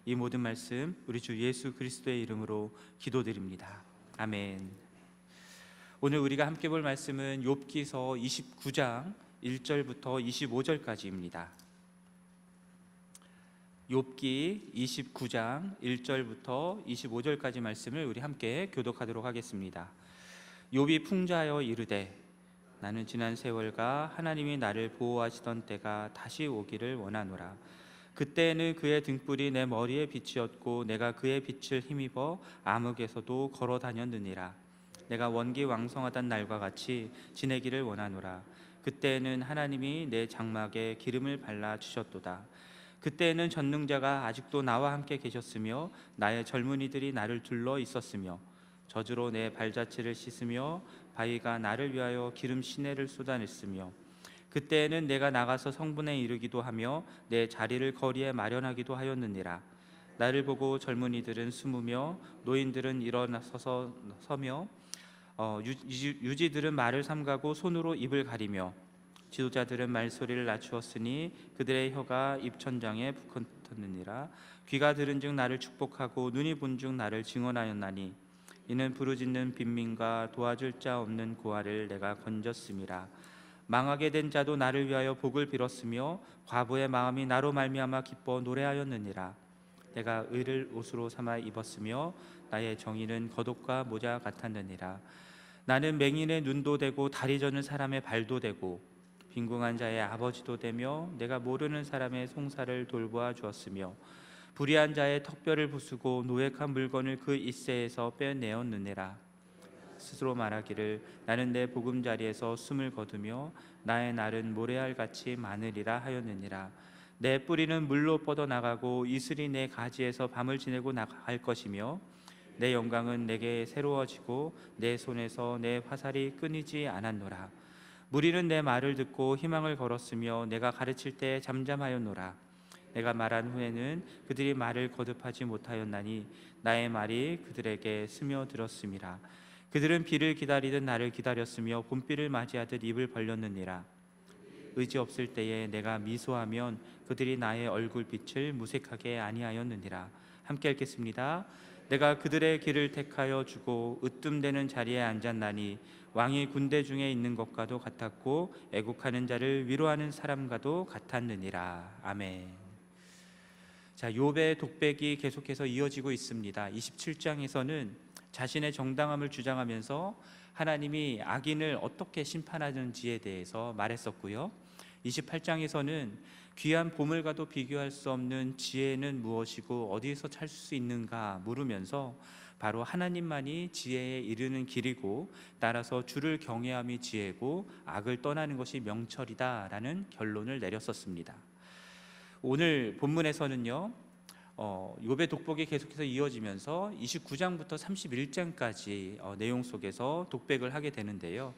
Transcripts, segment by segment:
이 모든 말씀 우리 주 예수 그리스도의 이름으로 기도드립니다. 아멘. 오늘 우리가 함께 볼 말씀은 욥기서 29장 1절부터 25절까지입니다. 욥기 29장 1절부터 25절까지 말씀을 우리 함께 교독하도록 하겠습니다. 욥이 풍자하여 이르되 나는 지난 세월과 하나님이 나를 보호하시던 때가 다시 오기를 원하노라. 그때에는 그의 등불이 내 머리에 빛이었고 내가 그의 빛을 힘입어 암흑에서도 걸어 다녔느니라. 내가 원기왕성하던 날과 같이 지내기를 원하노라. 그때에는 하나님이 내 장막에 기름을 발라 주셨도다. 그때에는 전능자가 아직도 나와 함께 계셨으며 나의 젊은이들이 나를 둘러 있었으며 저주로 내 발자취를 씻으며 바위가 나를 위하여 기름 시내를 쏟아냈으며 그때에는 내가 나가서 성문에 이르기도 하며 내 자리를 거리에 마련하기도 하였느니라. 나를 보고 젊은이들은 숨으며 노인들은 일어나서 서며 유지들은 말을 삼가고 손으로 입을 가리며 지도자들은 말소리를 낮추었으니 그들의 혀가 입천장에 붙었느니라. 귀가 들은즉 나를 축복하고 눈이 본즉 나를 증언하였나니 이는 부르짖는 빈민과 도와줄 자 없는 고아를 내가 건졌음이라. 망하게 된 자도 나를 위하여 복을 빌었으며 과부의 마음이 나로 말미암아 기뻐 노래하였느니라. 내가 의를 옷으로 삼아 입었으며 나의 정의는 겉옷과 모자 같았느니라. 나는 맹인의 눈도 되고 다리 저는 사람의 발도 되고 빈궁한 자의 아버지도 되며 내가 모르는 사람의 송사를 돌보아 주었으며 불의한 자의 턱뼈를 부수고 노획한 물건을 그 잇새에서 빼내었느니라. 스스로 말하기를 나는 내 보금자리에서 숨을 거두며 나의 날은 모래알같이 많으리라 하였느니라. 내 뿌리는 물로 뻗어나가고 이슬이 내 가지에서 밤을 지내고 나갈 것이며 내 영광은 내게 새로워지고 내 손에서 내 화살이 끊이지 않았노라. 무리는 내 말을 듣고 희망을 걸었으며 내가 가르칠 때 잠잠하였노라. 내가 말한 후에는 그들이 말을 거듭하지 못하였나니 나의 말이 그들에게 스며들었음이라. 그들은 비를 기다리듯 나를 기다렸으며 봄비를 맞이하듯 입을 벌렸느니라. 의지 없을 때에 내가 미소하면 그들이 나의 얼굴빛을 무색하게 아니하였느니라. 함께 읽겠습니다. 내가 그들의 길을 택하여 주고 으뜸되는 자리에 앉았나니 왕이 군대 중에 있는 것과도 같았고 애국하는 자를 위로하는 사람과도 같았느니라. 아멘. 자, 욥의 독백이 계속해서 이어지고 있습니다. 27장에서는 자신의 정당함을 주장하면서 하나님이 악인을 어떻게 심판하는지에 대해서 말했었고요. 28장에서는 귀한 보물과도 비교할 수 없는 지혜는 무엇이고 어디에서 찾을 수 있는가 물으면서 바로 하나님만이 지혜에 이르는 길이고 따라서 주를 경외함이 지혜고 악을 떠나는 것이 명철이다라는 결론을 내렸었습니다. 오늘 본문에서는요, 욥의 독백이 계속해서 이어지면서 29장부터 31장까지 내용 속에서 독백을 하게 되는데요.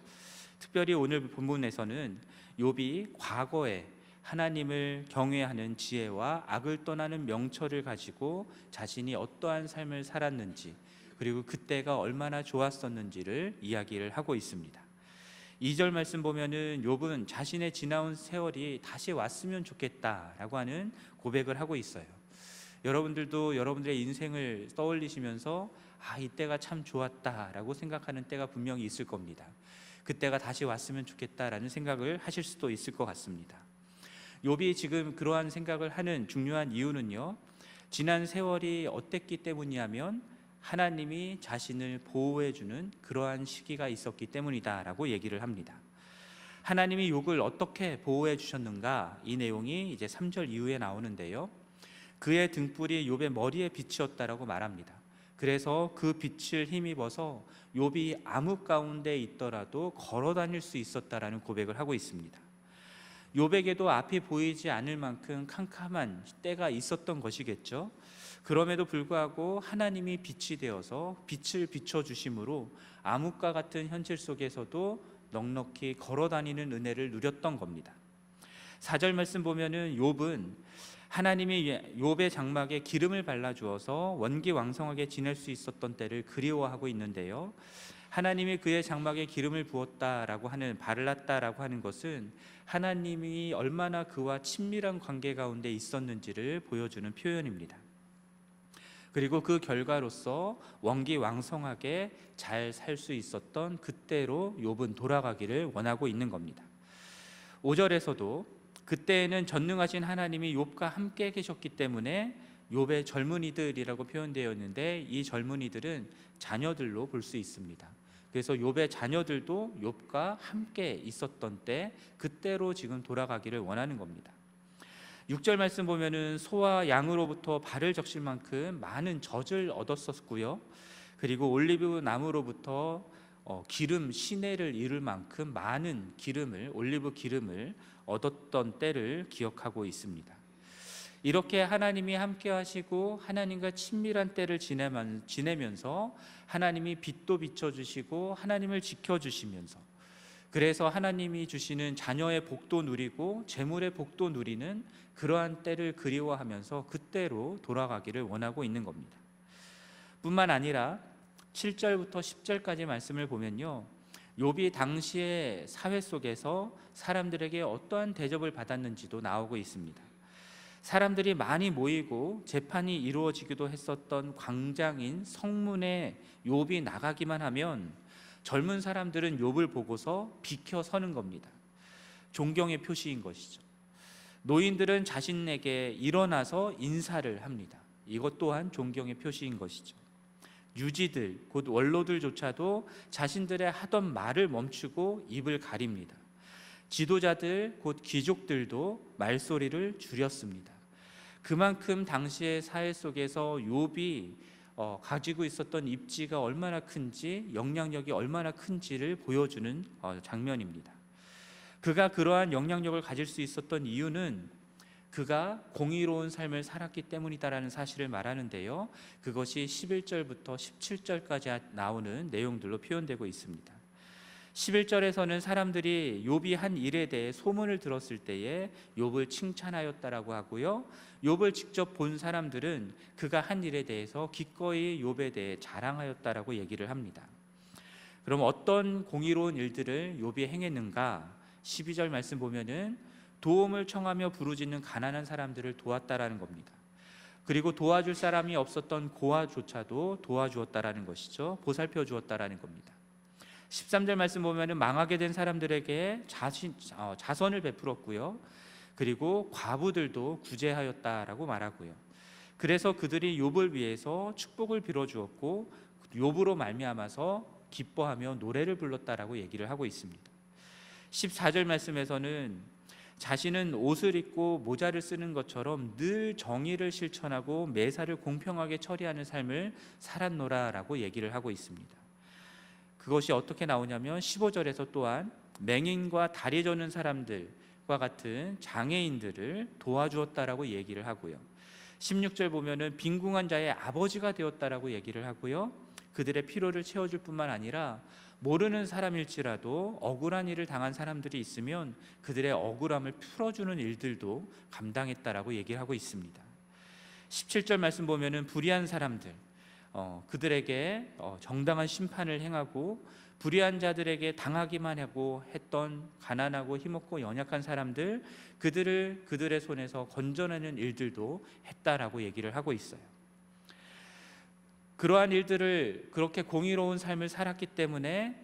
특별히 오늘 본문에서는 욥이 과거에 하나님을 경외하는 지혜와 악을 떠나는 명철을 가지고 자신이 어떠한 삶을 살았는지 그리고 그때가 얼마나 좋았었는지를 이야기를 하고 있습니다. 2절 말씀 보면은 욥은 자신의 지나온 세월이 다시 왔으면 좋겠다라고 하는 고백을 하고 있어요. 여러분들도 여러분들의 인생을 떠올리시면서 이때가 참 좋았다라고 생각하는 때가 분명히 있을 겁니다. 그때가 다시 왔으면 좋겠다라는 생각을 하실 수도 있을 것 같습니다. 욥이 지금 그러한 생각을 하는 중요한 이유는요, 지난 세월이 어땠기 때문이냐면 하나님이 자신을 보호해주는 그러한 시기가 있었기 때문이다라고 얘기를 합니다. 하나님이 욥을 어떻게 보호해 주셨는가, 이 내용이 이제 3절 이후에 나오는데요, 그의 등불이 욥의 머리에 빛이었다라고 말합니다. 그래서 그 빛을 힘입어서 욥이 암흑 가운데 있더라도 걸어 다닐 수 있었다라는 고백을 하고 있습니다. 욥에게도 앞이 보이지 않을 만큼 캄캄한 때가 있었던 것이겠죠. 그럼에도 불구하고 하나님이 빛이 되어서 빛을 비춰주심으로 암흑과 같은 현실 속에서도 넉넉히 걸어 다니는 은혜를 누렸던 겁니다. 4절 말씀 보면은 욥은 하나님이 욥의 장막에 기름을 발라주어서 원기왕성하게 지낼 수 있었던 때를 그리워하고 있는데요, 하나님이 그의 장막에 기름을 부었다라고 하는, 발랐다라고 하는 것은 하나님이 얼마나 그와 친밀한 관계 가운데 있었는지를 보여주는 표현입니다. 그리고 그 결과로서 원기왕성하게 잘 살 수 있었던 그때로 욥은 돌아가기를 원하고 있는 겁니다. 5절에서도 그때에는 전능하신 하나님이 욥과 함께 계셨기 때문에 욥의 젊은이들이라고 표현되어 있는데, 이 젊은이들은 자녀들로 볼 수 있습니다. 그래서 욥의 자녀들도 욥과 함께 있었던 때, 그때로 지금 돌아가기를 원하는 겁니다. 6절 말씀 보면은 소와 양으로부터 발을 적실 만큼 많은 젖을 얻었었고요. 그리고 올리브 나무로부터 기름 시내를 이룰 만큼 많은 기름을, 올리브 기름을 얻었던 때를 기억하고 있습니다. 이렇게 하나님이 함께 하시고 하나님과 친밀한 때를 지내면서 하나님이 빛도 비춰주시고 하나님을 지켜주시면서, 그래서 하나님이 주시는 자녀의 복도 누리고 재물의 복도 누리는 그러한 때를 그리워하면서 그때로 돌아가기를 원하고 있는 겁니다. 뿐만 아니라 7절부터 10절까지 말씀을 보면요, 욥이 당시의 사회 속에서 사람들에게 어떠한 대접을 받았는지도 나오고 있습니다. 사람들이 많이 모이고 재판이 이루어지기도 했었던 광장인 성문에 욥이 나가기만 하면 젊은 사람들은 욥을 보고서 비켜 서는 겁니다. 존경의 표시인 것이죠. 노인들은 자신에게 일어나서 인사를 합니다. 이것 또한 존경의 표시인 것이죠. 유지들, 곧 원로들조차도 자신들의 하던 말을 멈추고 입을 가립니다. 지도자들, 곧 귀족들도 말소리를 줄였습니다. 그만큼 당시의 사회 속에서 욥이 가지고 있었던 입지가 얼마나 큰지, 영향력이 얼마나 큰지를 보여주는 장면입니다. 그가 그러한 영향력을 가질 수 있었던 이유는 그가 공의로운 삶을 살았기 때문이다라는 사실을 말하는데요, 그것이 11절부터 17절까지 나오는 내용들로 표현되고 있습니다. 11절에서는 사람들이 욥이 한 일에 대해 소문을 들었을 때에 욥을 칭찬하였다라고 하고요, 욥을 직접 본 사람들은 그가 한 일에 대해서 기꺼이 욥에 대해 자랑하였다라고 얘기를 합니다. 그럼 어떤 공의로운 일들을 욥이 행했는가? 12절 말씀 보면은 도움을 청하며 부르짖는 가난한 사람들을 도왔다라는 겁니다. 그리고 도와줄 사람이 없었던 고아조차도 도와주었다라는 것이죠. 보살펴 주었다라는 겁니다. 13절 말씀 보면은 망하게 된 사람들에게 자선을 베풀었고요. 그리고 과부들도 구제하였다라고 말하고요. 그래서 그들이 욥을 위해서 축복을 빌어 주었고 욥으로 말미암아서 기뻐하며 노래를 불렀다라고 얘기를 하고 있습니다. 14절 말씀에서는 자신은 옷을 입고 모자를 쓰는 것처럼 늘 정의를 실천하고 매사를 공평하게 처리하는 삶을 살았노라라고 얘기를 하고 있습니다. 그것이 어떻게 나오냐면 15절에서 또한 맹인과 다리 저는 사람들과 같은 장애인들을 도와주었다라고 얘기를 하고요. 16절 보면은 빈궁한 자의 아버지가 되었다라고 얘기를 하고요. 그들의 필요를 채워줄 뿐만 아니라 모르는 사람일지라도 억울한 일을 당한 사람들이 있으면 그들의 억울함을 풀어주는 일들도 감당했다라고 얘기를 하고 있습니다. 17절 말씀 보면은 불의한 사람들, 그들에게 정당한 심판을 행하고 불의한 자들에게 당하기만 하고 했던 가난하고 힘없고 연약한 사람들, 그들을 그들의 손에서 건져내는 일들도 했다라고 얘기를 하고 있어요. 그러한 일들을, 그렇게 공의로운 삶을 살았기 때문에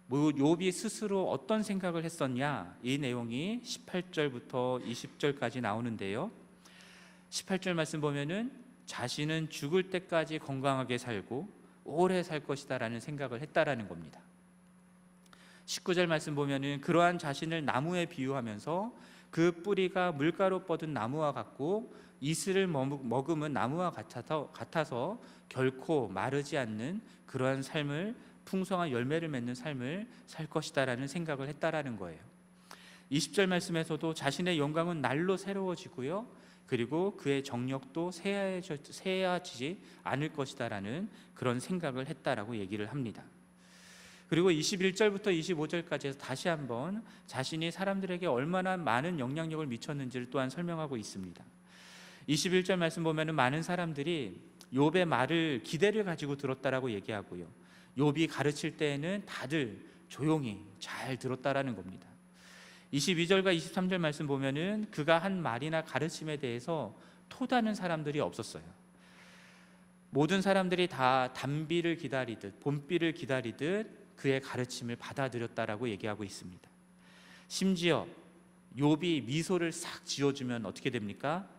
욥이 스스로 어떤 생각을 했었냐, 이 내용이 18절부터 20절까지 나오는데요, 18절 말씀 보면은 자신은 죽을 때까지 건강하게 살고 오래 살 것이다 라는 생각을 했다라는 겁니다. 19절 말씀 보면은 그러한 자신을 나무에 비유하면서 그 뿌리가 물가로 뻗은 나무와 같고 이슬을 머금은 나무와 같아서 결코 마르지 않는 그러한 삶을, 풍성한 열매를 맺는 삶을 살 것이다 라는 생각을 했다라는 거예요. 20절 말씀에서도 자신의 영광은 날로 새로워지고요, 그리고 그의 정력도 쇠해지지 않을 것이다 라는 그런 생각을 했다라고 얘기를 합니다. 그리고 21절부터 25절까지 다시 한번 자신이 사람들에게 얼마나 많은 영향력을 미쳤는지를 또한 설명하고 있습니다. 21절 말씀 보면은 많은 사람들이 욥의 말을 기대를 가지고 들었다라고 얘기하고요, 욥이 가르칠 때에는 다들 조용히 잘 들었다라는 겁니다. 22절과 23절 말씀 보면은 그가 한 말이나 가르침에 대해서 토다는 사람들이 없었어요. 모든 사람들이 다 단비를 기다리듯 봄비를 기다리듯 그의 가르침을 받아들였다라고 얘기하고 있습니다. 심지어 욥이 미소를 싹 지어주면 어떻게 됩니까?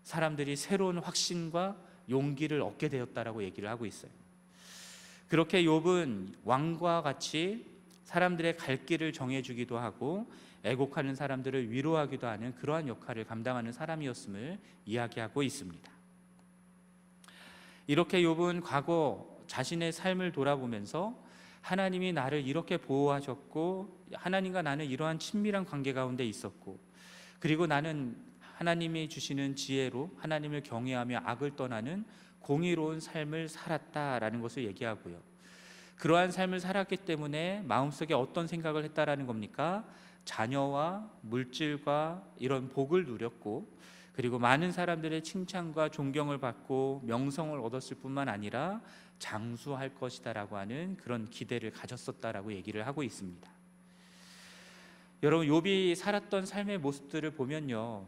사람들이 새로운 확신과 용기를 얻게 되었다라고 얘기를 하고 있어요. 그렇게 욥은 왕과 같이 사람들의 갈 길을 정해주기도 하고 애곡하는 사람들을 위로하기도 하는 그러한 역할을 감당하는 사람이었음을 이야기하고 있습니다. 이렇게 욥은 과거 자신의 삶을 돌아보면서 하나님이 나를 이렇게 보호하셨고 하나님과 나는 이러한 친밀한 관계 가운데 있었고 그리고 나는 하나님이 주시는 지혜로 하나님을 경외하며 악을 떠나는 공의로운 삶을 살았다라는 것을 얘기하고요. 그러한 삶을 살았기 때문에 마음속에 어떤 생각을 했다라는 겁니까? 자녀와 물질과 이런 복을 누렸고 그리고 많은 사람들의 칭찬과 존경을 받고 명성을 얻었을 뿐만 아니라 장수할 것이다라고 하는 그런 기대를 가졌었다라고 얘기를 하고 있습니다. 여러분, 욥이 살았던 삶의 모습들을 보면요,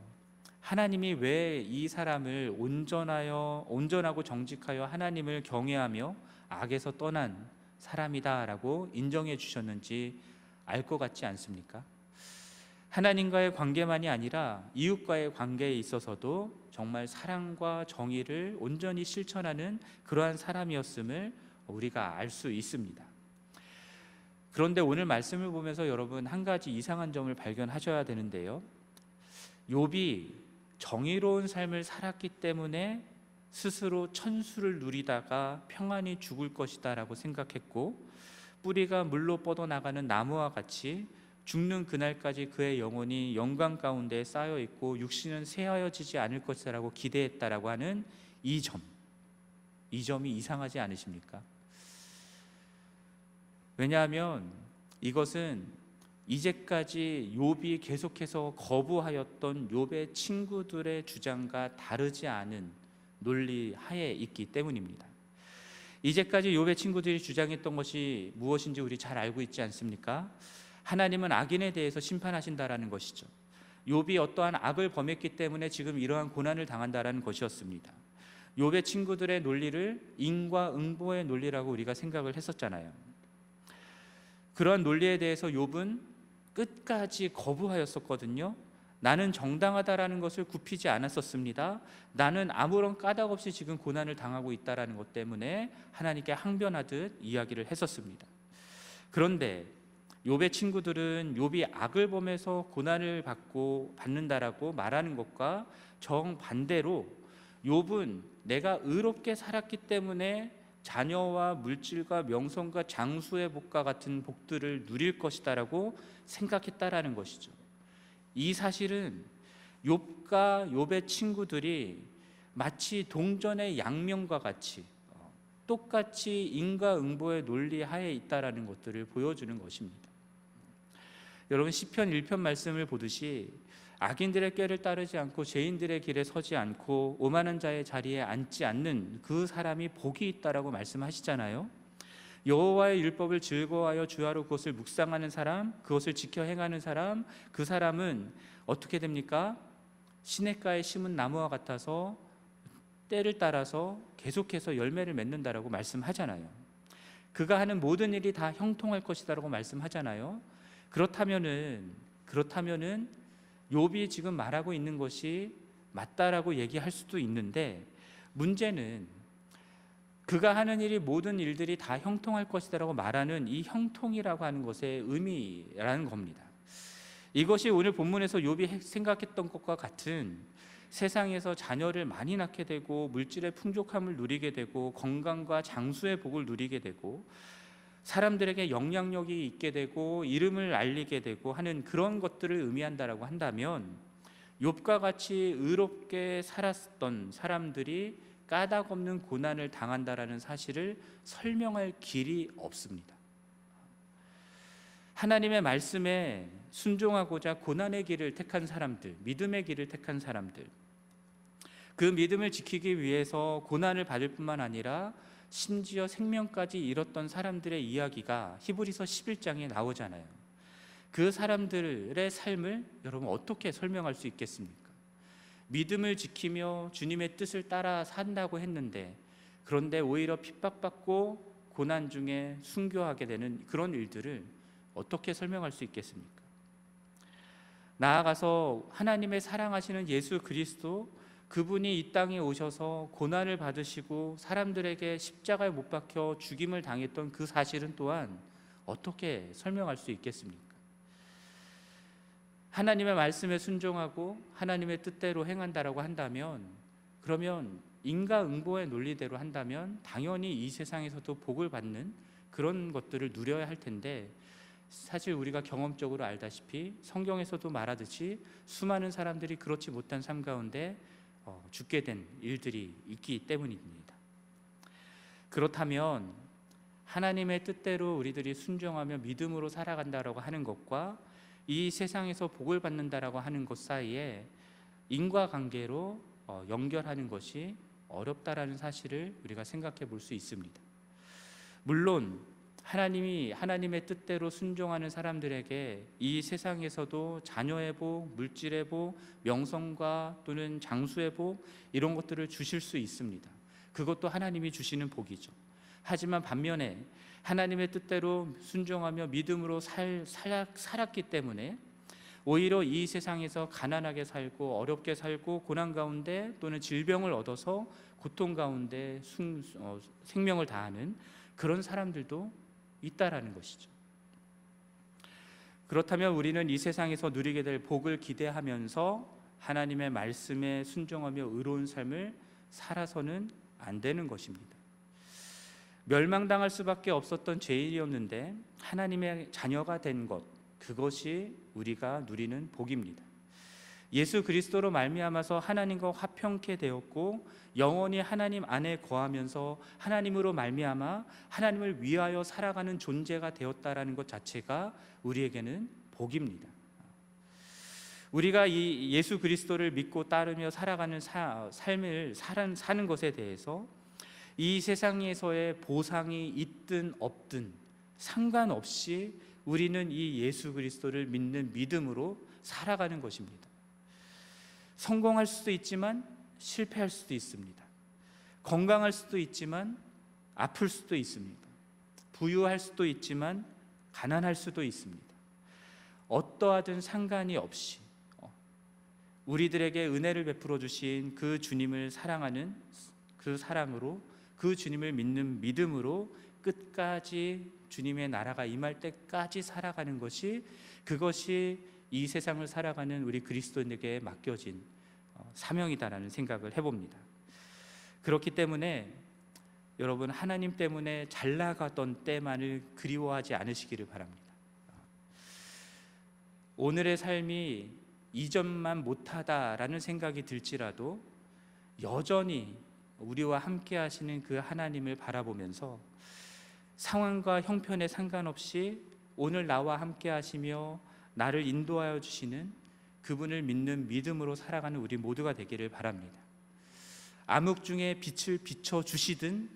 하나님이 왜 이 사람을 온전하고 정직하여 하나님을 경외하며 악에서 떠난 사람이다라고 인정해 주셨는지 알 것 같지 않습니까? 하나님과의 관계만이 아니라 이웃과의 관계에 있어서도 정말 사랑과 정의를 온전히 실천하는 그러한 사람이었음을 우리가 알 수 있습니다. 그런데 오늘 말씀을 보면서 여러분 한 가지 이상한 점을 발견하셔야 되는데요, 욥이 정의로운 삶을 살았기 때문에 스스로 천수를 누리다가 평안히 죽을 것이다 라고 생각했고, 뿌리가 물로 뻗어나가는 나무와 같이 죽는 그날까지 그의 영혼이 영광 가운데 쌓여 있고 육신은 쇠하여지지 않을 것이다 라고 기대했다라고 하는 이 점이 이상하지 않으십니까? 왜냐하면 이것은 이제까지 욥이 계속해서 거부하였던 욥의 친구들의 주장과 다르지 않은 논리 하에 있기 때문입니다. 이제까지 욥의 친구들이 주장했던 것이 무엇인지 우리 잘 알고 있지 않습니까? 하나님은 악인에 대해서 심판하신다라는 것이죠. 욥이 어떠한 악을 범했기 때문에 지금 이러한 고난을 당한다라는 것이었습니다. 욥의 친구들의 논리를 인과 응보의 논리라고 우리가 생각을 했었잖아요. 그러한 논리에 대해서 욥은 끝까지 거부하였었거든요. 나는 정당하다라는 것을 굽히지 않았었습니다. 나는 아무런 까닭 없이 지금 고난을 당하고 있다라는 것 때문에 하나님께 항변하듯 이야기를 했었습니다. 그런데 욥의 친구들은 욥이 악을 범해서 고난을 받는다라고 말하는 것과 정반대로 욥은 내가 의롭게 살았기 때문에 자녀와 물질과 명성과 장수의 복과 같은 복들을 누릴 것이다라고 생각했다라는 것이죠. 이 사실은 욥과 욥의 친구들이 마치 동전의 양면과 같이 똑같이 인과응보의 논리 하에 있다라는 것들을 보여주는 것입니다. 여러분, 시편 1편 말씀을 보듯이 악인들의 꾀를 따르지 않고 죄인들의 길에 서지 않고 오만한 자의 자리에 앉지 않는 그 사람이 복이 있다라고 말씀하시잖아요. 여호와의 율법을 즐거워하여 주야로 그것을 묵상하는 사람, 그것을 지켜 행하는 사람, 그 사람은 어떻게 됩니까? 시냇가에 심은 나무와 같아서 때를 따라서 계속해서 열매를 맺는다라고 말씀하잖아요. 그가 하는 모든 일이 다 형통할 것이다라고 말씀하잖아요. 그렇다면은 욥이 지금 말하고 있는 것이 맞다라고 얘기할 수도 있는데, 문제는 그가 하는 일이 모든 일들이 다 형통할 것이다라고 말하는 이 형통이라고 하는 것의 의미라는 겁니다. 이것이 오늘 본문에서 욥이 생각했던 것과 같은 세상에서 자녀를 많이 낳게 되고 물질의 풍족함을 누리게 되고 건강과 장수의 복을 누리게 되고 사람들에게 영향력이 있게 되고 이름을 알리게 되고 하는 그런 것들을 의미한다라고 한다면, 욥과 같이 의롭게 살았던 사람들이 까닭 없는 고난을 당한다라는 사실을 설명할 길이 없습니다. 하나님의 말씀에 순종하고자 고난의 길을 택한 사람들, 믿음의 길을 택한 사람들, 그 믿음을 지키기 위해서 고난을 받을 뿐만 아니라 심지어 생명까지 잃었던 사람들의 이야기가 히브리서 11장에 나오잖아요. 그 사람들의 삶을 여러분 어떻게 설명할 수 있겠습니까? 믿음을 지키며 주님의 뜻을 따라 산다고 했는데 그런데 오히려 핍박받고 고난 중에 순교하게 되는 그런 일들을 어떻게 설명할 수 있겠습니까? 나아가서 하나님의 사랑하시는 예수 그리스도, 그분이 이 땅에 오셔서 고난을 받으시고 사람들에게 십자가에 못 박혀 죽임을 당했던 그 사실은 또한 어떻게 설명할 수 있겠습니까? 하나님의 말씀에 순종하고 하나님의 뜻대로 행한다라고 한다면, 그러면 인과응보의 논리대로 한다면 당연히 이 세상에서도 복을 받는 그런 것들을 누려야 할 텐데, 사실 우리가 경험적으로 알다시피 성경에서도 말하듯이 수많은 사람들이 그렇지 못한 삶 가운데 죽게 된 일들이 있기 때문입니다. 그렇다면 하나님의 뜻대로 우리들이 순종하며 믿음으로 살아간다라고 하는 것과 이 세상에서 복을 받는다라고 하는 것 사이에 인과관계로 연결하는 것이 어렵다라는 사실을 우리가 생각해 볼 수 있습니다. 물론 하나님이 하나님의 뜻대로 순종하는 사람들에게 이 세상에서도 자녀의 복, 물질의 복, 명성과 또는 장수의 복, 이런 것들을 주실 수 있습니다. 그것도 하나님이 주시는 복이죠. 하지만 반면에 하나님의 뜻대로 순종하며 믿음으로 살았기 때문에 오히려 이 세상에서 가난하게 살고 어렵게 살고 고난 가운데 또는 질병을 얻어서 고통 가운데 생명을 다하는 그런 사람들도 있다라는 것이죠. 그렇다면 우리는 이 세상에서 누리게 될 복을 기대하면서 하나님의 말씀에 순종하며 의로운 삶을 살아서는 안 되는 것입니다. 멸망당할 수밖에 없었던 죄인이었는데 하나님의 자녀가 된 것, 그것이 우리가 누리는 복입니다. 예수 그리스도로 말미암아서 하나님과 화평케 되었고 영원히 하나님 안에 거하면서 하나님으로 말미암아 하나님을 위하여 살아가는 존재가 되었다라는 것 자체가 우리에게는 복입니다. 우리가 이 예수 그리스도를 믿고 따르며 살아가는 삶을 사는 것에 대해서 이 세상에서의 보상이 있든 없든 상관없이 우리는 이 예수 그리스도를 믿는 믿음으로 살아가는 것입니다. 성공할 수도 있지만 실패할 수도 있습니다. 건강할 수도 있지만 아플 수도 있습니다. 부유할 수도 있지만 가난할 수도 있습니다. 어떠하든 상관이 없이 우리들에게 은혜를 베풀어 주신 그 주님을 사랑하는 그 사랑으로, 그 주님을 믿는 믿음으로 끝까지 주님의 나라가 임할 때까지 살아가는 것이, 그것이 이 세상을 살아가는 우리 그리스도인에게 맡겨진 사명이다라는 생각을 해봅니다. 그렇기 때문에 여러분, 하나님 때문에 잘 나가던 때만을 그리워하지 않으시기를 바랍니다. 오늘의 삶이 이전만 못하다라는 생각이 들지라도 여전히 우리와 함께 하시는 그 하나님을 바라보면서 상황과 형편에 상관없이 오늘 나와 함께 하시며 나를 인도하여 주시는 그분을 믿는 믿음으로 살아가는 우리 모두가 되기를 바랍니다. 암흑 중에 빛을 비춰 주시든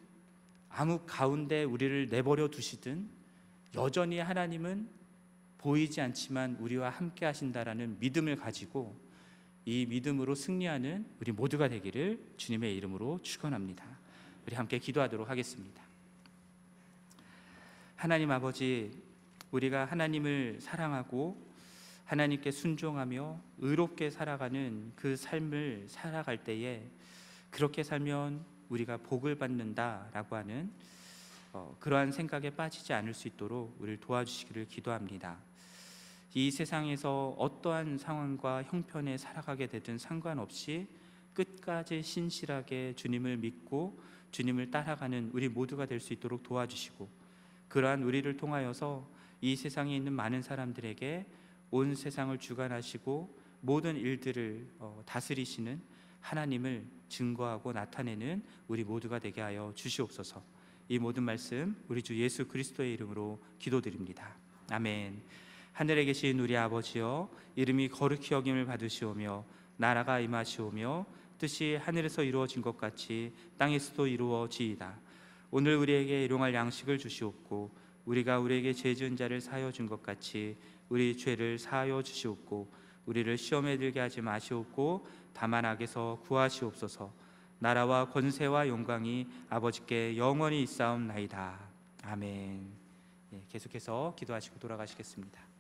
암흑 가운데 우리를 내버려 두시든 여전히 하나님은 보이지 않지만 우리와 함께 하신다라는 믿음을 가지고 이 믿음으로 승리하는 우리 모두가 되기를 주님의 이름으로 축원합니다. 우리 함께 기도하도록 하겠습니다. 하나님 아버지, 우리가 하나님을 사랑하고 하나님께 순종하며 의롭게 살아가는 그 삶을 살아갈 때에 그렇게 살면 우리가 복을 받는다라고 하는 그러한 생각에 빠지지 않을 수 있도록 우리를 도와주시기를 기도합니다. 이 세상에서 어떠한 상황과 형편에 살아가게 되든 상관없이 끝까지 신실하게 주님을 믿고 주님을 따라가는 우리 모두가 될 수 있도록 도와주시고, 그러한 우리를 통하여서 이 세상에 있는 많은 사람들에게 온 세상을 주관하시고 모든 일들을 다스리시는 하나님을 증거하고 나타내는 우리 모두가 되게 하여 주시옵소서. 이 모든 말씀 우리 주 예수 그리스도의 이름으로 기도드립니다. 아멘. 하늘에 계신 우리 아버지여, 이름이 거룩히 여김을 받으시오며 나라가 임하시오며 뜻이 하늘에서 이루어진 것 같이 땅에서도 이루어지이다. 오늘 우리에게 일용할 양식을 주시옵고 우리가 우리에게 죄 지은 자를 사하여 준 것 같이 우리 죄를 사하여 주시옵고 우리를 시험에 들게 하지 마시옵고 다만 악에서 구하시옵소서. 나라와 권세와 영광이 아버지께 영원히 있사옵나이다. 아멘. 계속해서 기도하시고 돌아가시겠습니다.